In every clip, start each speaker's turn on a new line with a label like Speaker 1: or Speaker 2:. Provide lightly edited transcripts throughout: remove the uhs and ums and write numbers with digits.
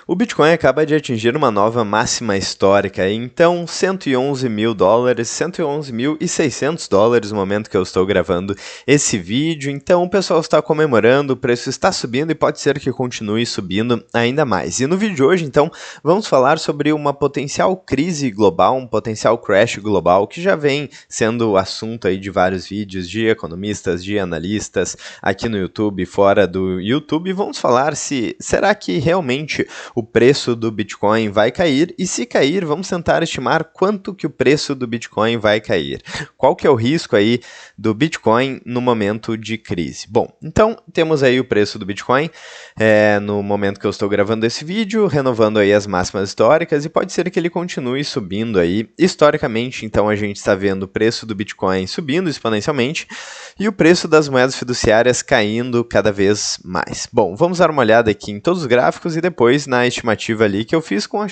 Speaker 1: O Bitcoin acaba de atingir uma nova máxima histórica, então $111 mil, $111.600 no momento que eu estou gravando esse vídeo, então o pessoal está comemorando, o preço está subindo e pode ser que continue subindo ainda mais. E no vídeo de hoje, então, vamos falar sobre uma potencial crise global, um potencial crash global, que já vem sendo assunto aí de vários vídeos de economistas, de analistas, aqui no YouTube e fora do YouTube. Vamos falar se será que realmente o preço do Bitcoin vai cair, e se cair, vamos tentar estimar quanto que o preço do Bitcoin vai cair. Qual que é o risco aí do Bitcoin no momento de crise? Bom, então temos aí o preço do Bitcoin no momento que eu estou gravando esse vídeo, renovando aí as máximas históricas, e pode ser que ele continue subindo aí. Historicamente, então, a gente está vendo o preço do Bitcoin subindo exponencialmente e o preço das moedas fiduciárias caindo cada vez mais. Bom, vamos dar uma olhada aqui em todos os gráficos e depois na estimativa ali que eu fiz com a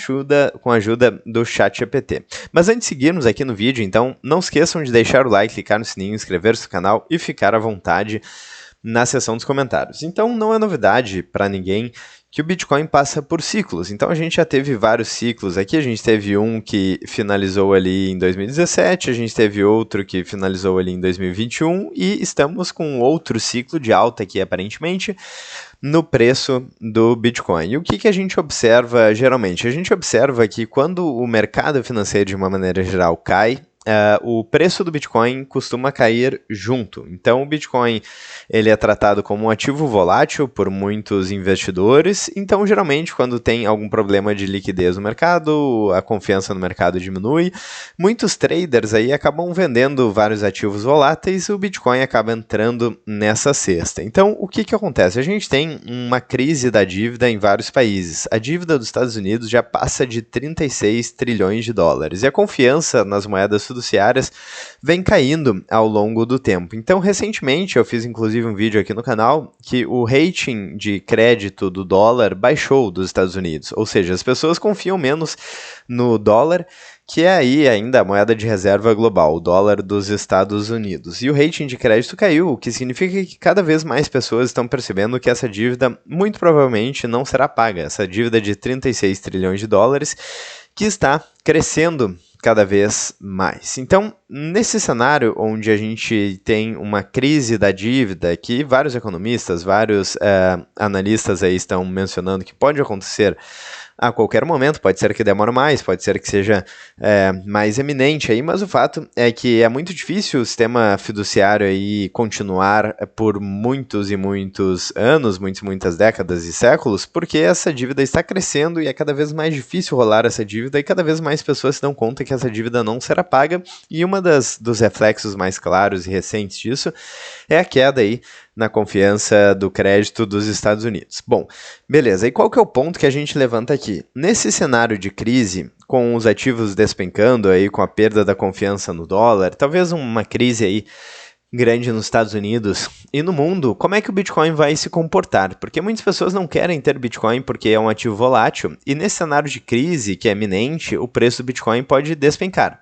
Speaker 1: ajuda do ChatGPT. Mas antes de seguirmos aqui no vídeo, então, não esqueçam de deixar o like, clicar no sininho, inscrever-se no canal e ficar à vontade na seção dos comentários. Então, não é novidade para ninguém que o Bitcoin passa por ciclos. Então, a gente já teve vários ciclos aqui. A gente teve um que finalizou ali em 2017, a gente teve outro que finalizou ali em 2021 e estamos com outro ciclo de alta aqui, aparentemente, no preço do Bitcoin. E o que a gente observa geralmente? A gente observa que quando o mercado financeiro, de uma maneira geral, cai, o preço do Bitcoin costuma cair junto. Então, o Bitcoin ele é tratado como um ativo volátil por muitos investidores. Então, geralmente, quando tem algum problema de liquidez no mercado, a confiança no mercado diminui. Muitos traders aí acabam vendendo vários ativos voláteis e o Bitcoin acaba entrando nessa cesta. Então, o que acontece? A gente tem uma crise da dívida em vários países. A dívida dos Estados Unidos já passa de 36 trilhões de dólares e a confiança nas moedas fiduciárias vem caindo ao longo do tempo. Então, recentemente, eu fiz inclusive um vídeo aqui no canal que o rating de crédito do dólar baixou dos Estados Unidos, ou seja, as pessoas confiam menos no dólar, que é aí ainda a moeda de reserva global, o dólar dos Estados Unidos. E o rating de crédito caiu, o que significa que cada vez mais pessoas estão percebendo que essa dívida muito provavelmente não será paga, essa dívida de 36 trilhões de dólares que está crescendo cada vez mais. Então, nesse cenário onde a gente tem uma crise da dívida, que vários economistas, vários analistas aí estão mencionando que pode acontecer a qualquer momento, pode ser que demore mais, pode ser que seja mais eminente aí, mas o fato é que é muito difícil o sistema fiduciário aí continuar por muitos e muitos anos, muitas décadas e séculos, porque essa dívida está crescendo e é cada vez mais difícil rolar essa dívida e cada vez mais pessoas se dão conta que essa dívida não será paga, e uma dos reflexos mais claros e recentes disso é a queda aí na confiança do crédito dos Estados Unidos. Bom, beleza, e qual que é o ponto que a gente levanta aqui? Nesse cenário de crise, com os ativos despencando aí, com a perda da confiança no dólar, talvez uma crise aí grande nos Estados Unidos e no mundo, como é que o Bitcoin vai se comportar? Porque muitas pessoas não querem ter Bitcoin porque é um ativo volátil, e nesse cenário de crise que é iminente, o preço do Bitcoin pode despencar.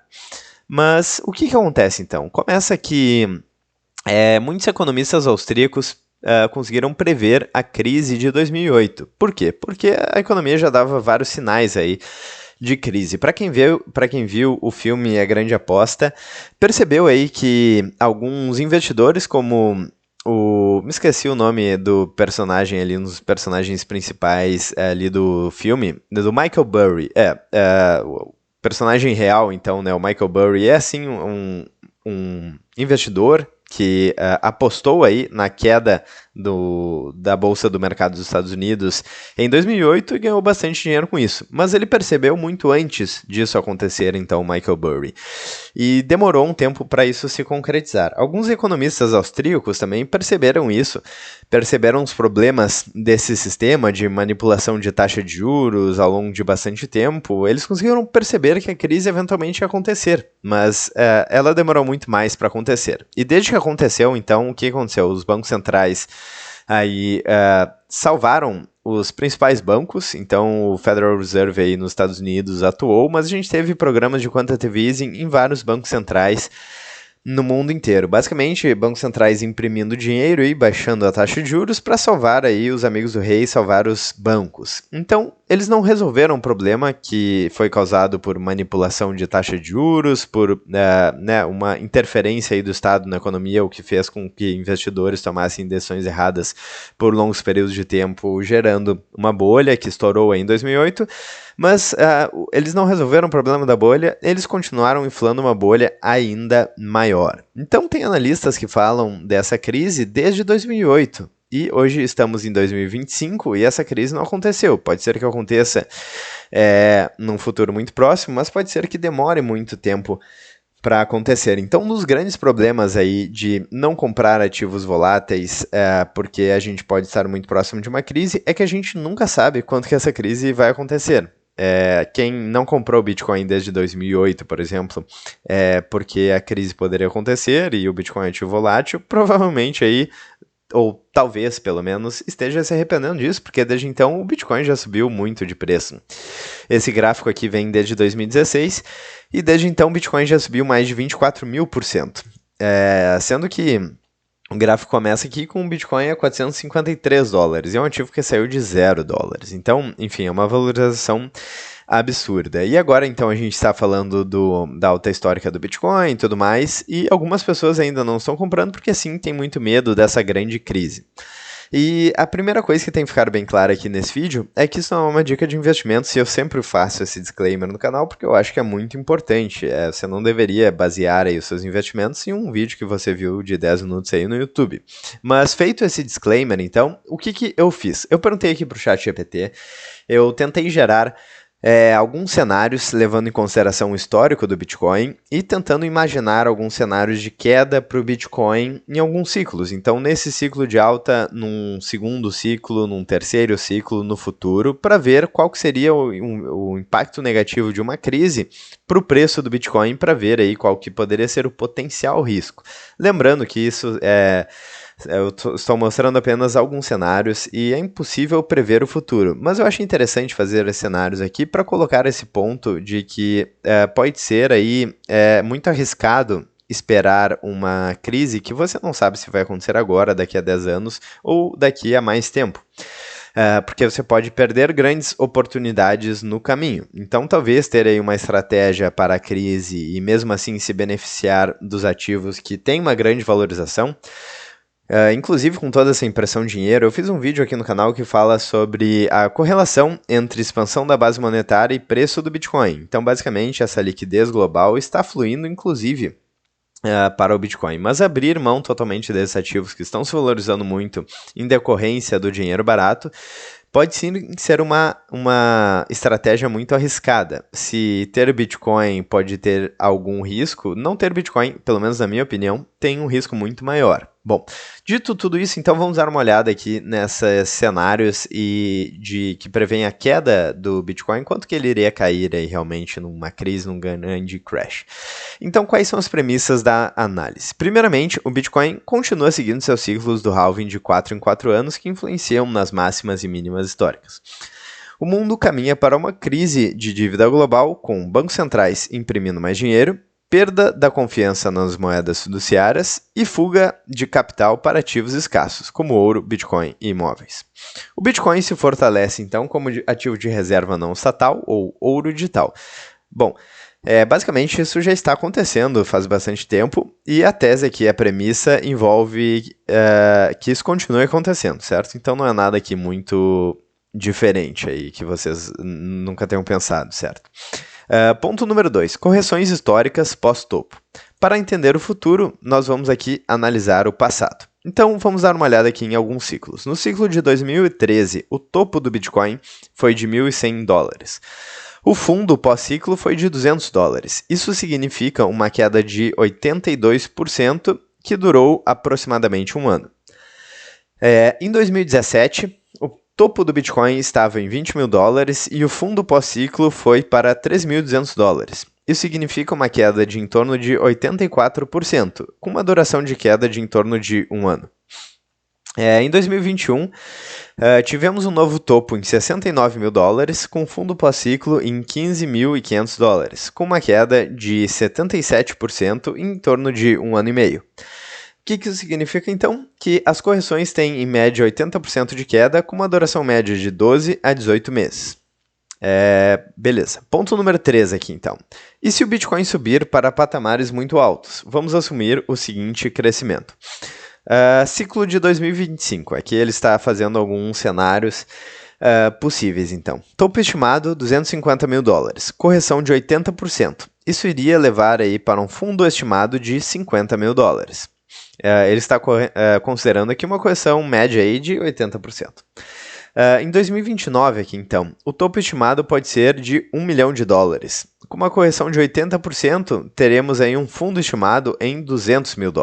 Speaker 1: Mas o que acontece então? Começa que muitos economistas austríacos conseguiram prever a crise de 2008. Por quê? Porque a economia já dava vários sinais aí de crise. Para quem viu o filme A Grande Aposta, percebeu aí que alguns investidores, como me esqueci o nome do personagem ali, um dos personagens principais ali do filme, do Michael Burry. O personagem real, então, né, o Michael Burry é assim um investidor que apostou aí na queda da Bolsa do Mercado dos Estados Unidos em 2008 e ganhou bastante dinheiro com isso. Mas ele percebeu muito antes disso acontecer, então, Michael Burry. E demorou um tempo para isso se concretizar. Alguns economistas austríacos também perceberam isso, perceberam os problemas desse sistema de manipulação de taxa de juros ao longo de bastante tempo. Eles conseguiram perceber que a crise eventualmente ia acontecer, mas ela demorou muito mais para acontecer. E desde que aconteceu, então, o que aconteceu? Os bancos centrais aí salvaram os principais bancos, então o Federal Reserve aí nos Estados Unidos atuou, mas a gente teve programas de quantitative easing em vários bancos centrais no mundo inteiro. Basicamente, bancos centrais imprimindo dinheiro e baixando a taxa de juros para salvar aí os amigos do rei, salvar os bancos. Então, eles não resolveram um problema que foi causado por manipulação de taxa de juros, por uma interferência aí do Estado na economia, o que fez com que investidores tomassem decisões erradas por longos períodos de tempo, gerando uma bolha que estourou aí em 2008. Mas eles não resolveram o problema da bolha, eles continuaram inflando uma bolha ainda maior. Então tem analistas que falam dessa crise desde 2008. E hoje estamos em 2025 e essa crise não aconteceu. Pode ser que aconteça num futuro muito próximo, mas pode ser que demore muito tempo para acontecer. Então, um dos grandes problemas aí de não comprar ativos voláteis, porque a gente pode estar muito próximo de uma crise, é que a gente nunca sabe quando que essa crise vai acontecer. Quem não comprou Bitcoin desde 2008, por exemplo, porque a crise poderia acontecer e o Bitcoin é ativo volátil, provavelmente aí, ou talvez pelo menos, esteja se arrependendo disso, porque desde então o Bitcoin já subiu muito de preço. Esse gráfico aqui vem desde 2016 e desde então o Bitcoin já subiu mais de 24.000%. Sendo que o gráfico começa aqui com o Bitcoin a $453, e é um ativo que saiu de $0. Então, enfim, é uma valorização absurda. E agora, então, a gente está falando da alta histórica do Bitcoin e tudo mais, e algumas pessoas ainda não estão comprando porque, sim, tem muito medo dessa grande crise. E a primeira coisa que tem que ficar bem clara aqui nesse vídeo é que isso não é uma dica de investimento, e eu sempre faço esse disclaimer no canal porque eu acho que é muito importante. Você não deveria basear aí os seus investimentos em um vídeo que você viu de 10 minutos aí no YouTube. Mas feito esse disclaimer, então, o que eu fiz? Eu perguntei aqui para o ChatGPT, eu tentei gerar alguns cenários levando em consideração o histórico do Bitcoin e tentando imaginar alguns cenários de queda para o Bitcoin em alguns ciclos. Então, nesse ciclo de alta, num segundo ciclo, num terceiro ciclo no futuro, para ver qual que seria o impacto negativo de uma crise para o preço do Bitcoin, para ver aí qual que poderia ser o potencial risco. Lembrando que isso eu estou mostrando apenas alguns cenários e é impossível prever o futuro, mas eu acho interessante fazer esses cenários aqui para colocar esse ponto de que pode ser aí muito arriscado esperar uma crise que você não sabe se vai acontecer agora, daqui a 10 anos ou daqui a mais tempo. Porque você pode perder grandes oportunidades no caminho. Então, talvez ter aí uma estratégia para a crise e mesmo assim se beneficiar dos ativos que têm uma grande valorização. Inclusive, com toda essa impressão de dinheiro, eu fiz um vídeo aqui no canal que fala sobre a correlação entre expansão da base monetária e preço do Bitcoin. Então, basicamente, essa liquidez global está fluindo, inclusive, para o Bitcoin. Mas abrir mão totalmente desses ativos que estão se valorizando muito em decorrência do dinheiro barato pode sim ser uma estratégia muito arriscada. Se ter Bitcoin pode ter algum risco, não ter Bitcoin, pelo menos na minha opinião, tem um risco muito maior. Bom, dito tudo isso, então vamos dar uma olhada aqui nesses cenários que prevêem a queda do Bitcoin, quanto que ele iria cair aí realmente numa crise, num grande crash. Então, quais são as premissas da análise? Primeiramente, o Bitcoin continua seguindo seus ciclos do halving de 4 em 4 anos que influenciam nas máximas e mínimas históricas. O mundo caminha para uma crise de dívida global, com bancos centrais imprimindo mais dinheiro, perda da confiança nas moedas fiduciárias e fuga de capital para ativos escassos, como ouro, Bitcoin e imóveis. O Bitcoin se fortalece, então, como ativo de reserva não estatal ou ouro digital. Bom, basicamente isso já está acontecendo faz bastante tempo e a tese aqui, a premissa, envolve que isso continue acontecendo, certo? Então não é nada aqui muito diferente aí que vocês nunca tenham pensado, certo? Ponto número 2, correções históricas pós-topo. Para entender o futuro, nós vamos aqui analisar o passado. Então, vamos dar uma olhada aqui em alguns ciclos. No ciclo de 2013, o topo do Bitcoin foi de $1.100. O fundo pós-ciclo foi de $200. Isso significa uma queda de 82%, que durou aproximadamente um ano. Em 2017, o topo do Bitcoin estava em $20.000 e o fundo pós-ciclo foi para $3.200. Isso significa uma queda de em torno de 84%, com uma duração de queda de em torno de um ano. Em 2021, tivemos um novo topo em $69.000, com fundo pós-ciclo em $15.500, com uma queda de 77% em torno de um ano e meio. O que isso significa, então? Que as correções têm, em média, 80% de queda, com uma duração média de 12 a 18 meses. Beleza. Ponto número 3 aqui, então. E se o Bitcoin subir para patamares muito altos? Vamos assumir o seguinte crescimento. Ciclo de 2025. Aqui ele está fazendo alguns cenários possíveis, então. Topo estimado, $250 mil. Correção de 80%. Isso iria levar aí para um fundo estimado de $50 mil. Ele está considerando aqui uma correção média aí de 80%. Em 2029 aqui, então, o topo estimado pode ser de $1 milhão. Com uma correção de 80%, teremos aí um fundo estimado em $200 mil.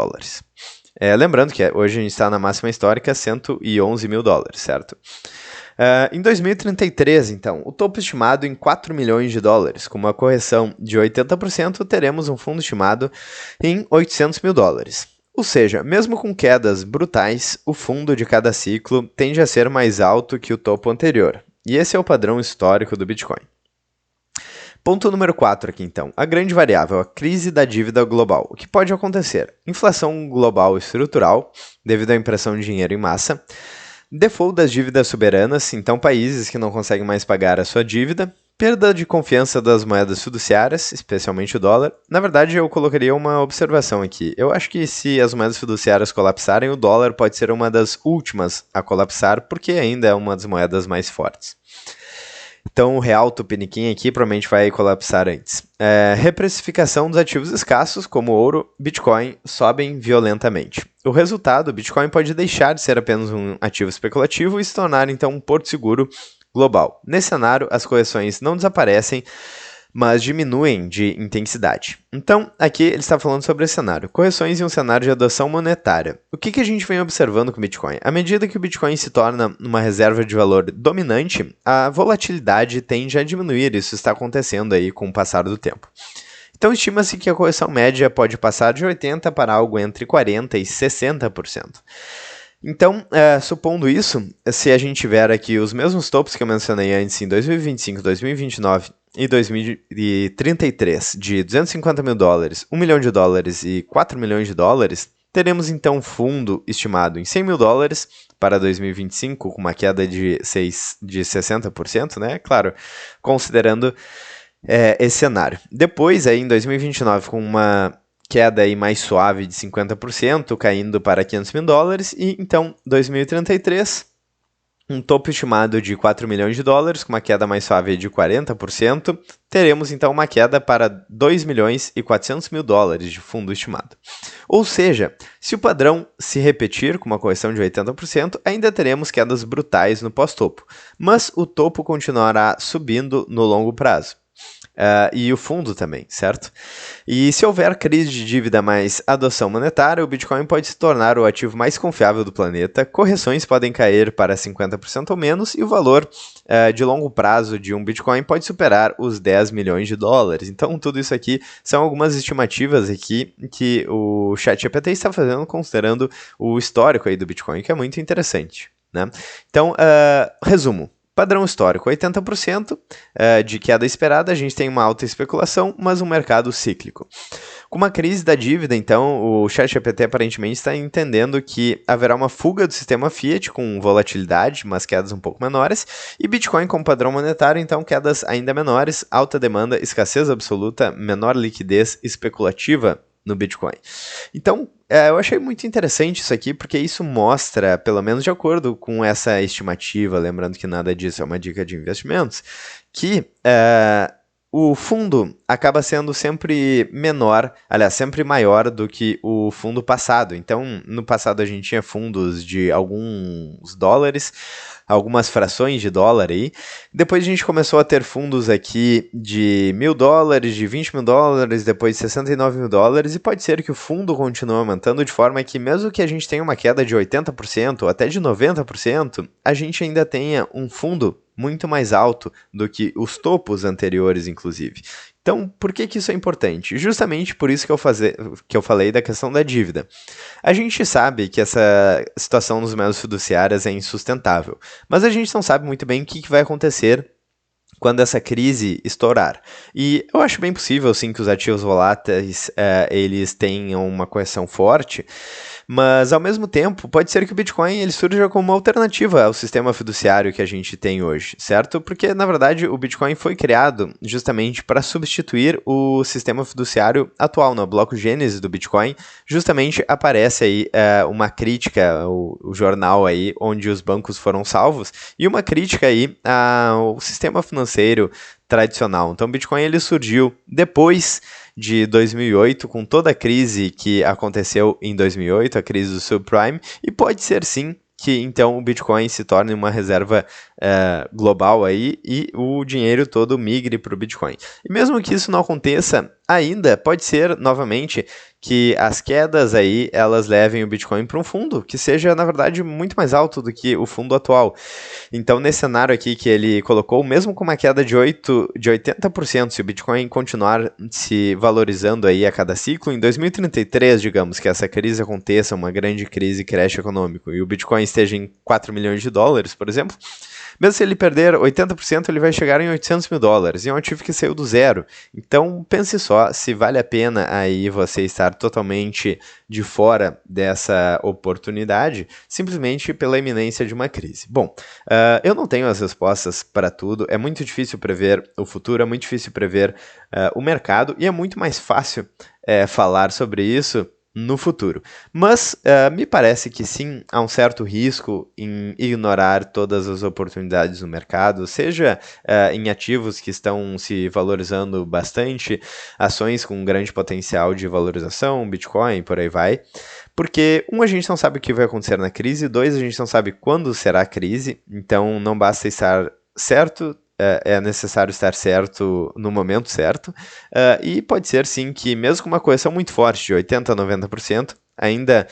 Speaker 1: Lembrando que hoje a gente está na máxima histórica, $111 mil, certo? Em 2033, então, o topo estimado em $4 milhões. Com uma correção de 80%, teremos um fundo estimado em $800 mil. Ou seja, mesmo com quedas brutais, o fundo de cada ciclo tende a ser mais alto que o topo anterior. E esse é o padrão histórico do Bitcoin. Ponto número 4 aqui, então. A grande variável, a crise da dívida global. O que pode acontecer? Inflação global estrutural, devido à impressão de dinheiro em massa. Default das dívidas soberanas, então países que não conseguem mais pagar a sua dívida. Perda de confiança das moedas fiduciárias, especialmente o dólar. Na verdade, eu colocaria uma observação aqui. Eu acho que se as moedas fiduciárias colapsarem, o dólar pode ser uma das últimas a colapsar, porque ainda é uma das moedas mais fortes. Então, o real tupiniquim aqui provavelmente vai colapsar antes. Reprecificação dos ativos escassos, como ouro, Bitcoin, sobem violentamente. O resultado, o Bitcoin pode deixar de ser apenas um ativo especulativo e se tornar, então, um porto seguro global. Nesse cenário, as correções não desaparecem, mas diminuem de intensidade. Então, aqui ele está falando sobre esse cenário. Correções em um cenário de adoção monetária. O que a gente vem observando com o Bitcoin? À medida que o Bitcoin se torna uma reserva de valor dominante, a volatilidade tende a diminuir. Isso está acontecendo aí com o passar do tempo. Então, estima-se que a correção média pode passar de 80% para algo entre 40% e 60%. Então, supondo isso, se a gente tiver aqui os mesmos topos que eu mencionei antes em 2025, 2029 e 2033 de $250 mil, $1 milhão e $4 milhões, teremos então um fundo estimado em $100 mil para 2025, com uma queda de 60%, né? Claro, considerando esse cenário. Depois, aí, em 2029, com uma queda aí mais suave de 50%, caindo para $500 mil, e então 2033, um topo estimado de $4 milhões, com uma queda mais suave de 40%, teremos então uma queda para $2 milhões e $400 mil de fundo estimado. Ou seja, se o padrão se repetir com uma correção de 80%, ainda teremos quedas brutais no pós-topo, mas o topo continuará subindo no longo prazo. E o fundo também, certo? E se houver crise de dívida mais adoção monetária, o Bitcoin pode se tornar o ativo mais confiável do planeta, correções podem cair para 50% ou menos, e o valor de longo prazo de um Bitcoin pode superar os $10 milhões. Então, tudo isso aqui são algumas estimativas aqui que o ChatGPT está fazendo, considerando o histórico aí do Bitcoin, que é muito interessante, né? Então, resumo. Padrão histórico, 80% de queda esperada, a gente tem uma alta especulação, mas um mercado cíclico. Com uma crise da dívida, então, o ChatGPT aparentemente está entendendo que haverá uma fuga do sistema Fiat com volatilidade, mas quedas um pouco menores, e Bitcoin como padrão monetário, então, quedas ainda menores, alta demanda, escassez absoluta, menor liquidez especulativa no Bitcoin. Então, eu achei muito interessante isso aqui, porque isso mostra, pelo menos de acordo com essa estimativa, lembrando que nada disso é uma dica de investimentos, que o fundo acaba sendo sempre menor, aliás, sempre maior do que o fundo passado. Então, no passado a gente tinha fundos de alguns dólares, algumas frações de dólar aí. Depois a gente começou a ter fundos aqui de $1.000, de $20 mil, depois de $69 mil, e pode ser que o fundo continue aumentando de forma que mesmo que a gente tenha uma queda de 80% ou até de 90%, a gente ainda tenha um fundo muito mais alto do que os topos anteriores, inclusive. Então, por que isso é importante? Justamente por isso que eu falei da questão da dívida. A gente sabe que essa situação nos moedas fiduciárias é insustentável, mas a gente não sabe muito bem o que vai acontecer quando essa crise estourar. E eu acho bem possível, sim, que os ativos voláteis eles tenham uma correção forte, Mas, ao mesmo tempo, pode ser que o Bitcoin ele surja como uma alternativa ao sistema fiduciário que a gente tem hoje, certo? Porque, na verdade, o Bitcoin foi criado justamente para substituir o sistema fiduciário atual. No bloco Gênesis do Bitcoin, justamente aparece aí uma crítica, o jornal aí, onde os bancos foram salvos, e uma crítica aí ao sistema financeiro tradicional. Então, o Bitcoin ele surgiu depois de 2008, com toda a crise que aconteceu em 2008, a crise do subprime, e pode ser sim que então o Bitcoin se torne uma reserva global aí e o dinheiro todo migre para o Bitcoin. E mesmo que isso não aconteça ainda, pode ser novamente que as quedas aí elas levem o Bitcoin para um fundo que seja na verdade muito mais alto do que o fundo atual. Então nesse cenário aqui que ele colocou, mesmo com uma queda de 80%, se o Bitcoin continuar se valorizando aí a cada ciclo, em 2033, digamos que essa crise aconteça, uma grande crise crash econômico, e o Bitcoin esteja em 4 milhões de dólares, por exemplo, mesmo se ele perder 80%, ele vai chegar em 800 mil dólares, e é um ativo que saiu do zero. Então, pense só se vale a pena aí você estar totalmente de fora dessa oportunidade, simplesmente pela iminência de uma crise. Bom, eu não tenho as respostas para tudo, é muito difícil prever o futuro, é muito difícil prever o mercado, e é muito mais fácil falar sobre isso no futuro. Mas me parece que sim, há um certo risco em ignorar todas as oportunidades no mercado, seja em ativos que estão se valorizando bastante, ações com grande potencial de valorização, Bitcoin, por aí vai. Porque, a gente não sabe o que vai acontecer na crise, dois, a gente não sabe quando será a crise, então não basta estar certo, é necessário estar certo no momento certo, e pode ser sim que mesmo com uma correção muito forte de 80% a 90%, ainda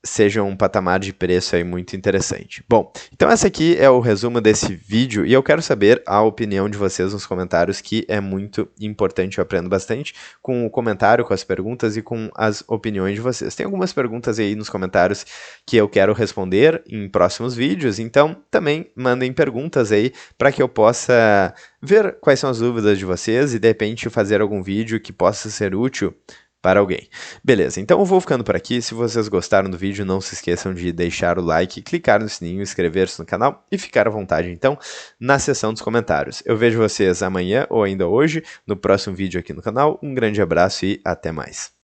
Speaker 1: seja um patamar de preço aí muito interessante. Bom, então esse aqui é o resumo desse vídeo e eu quero saber a opinião de vocês nos comentários, que é muito importante, eu aprendo bastante com o comentário, com as perguntas e com as opiniões de vocês. Tem algumas perguntas aí nos comentários que eu quero responder em próximos vídeos, então também mandem perguntas aí para que eu possa ver quais são as dúvidas de vocês e de repente fazer algum vídeo que possa ser útil para alguém. Beleza, então eu vou ficando por aqui. Se vocês gostaram do vídeo, não se esqueçam de deixar o like, clicar no sininho, inscrever-se no canal e ficar à vontade, então, na seção dos comentários. Eu vejo vocês amanhã ou ainda hoje, no próximo vídeo aqui no canal. Um grande abraço e até mais.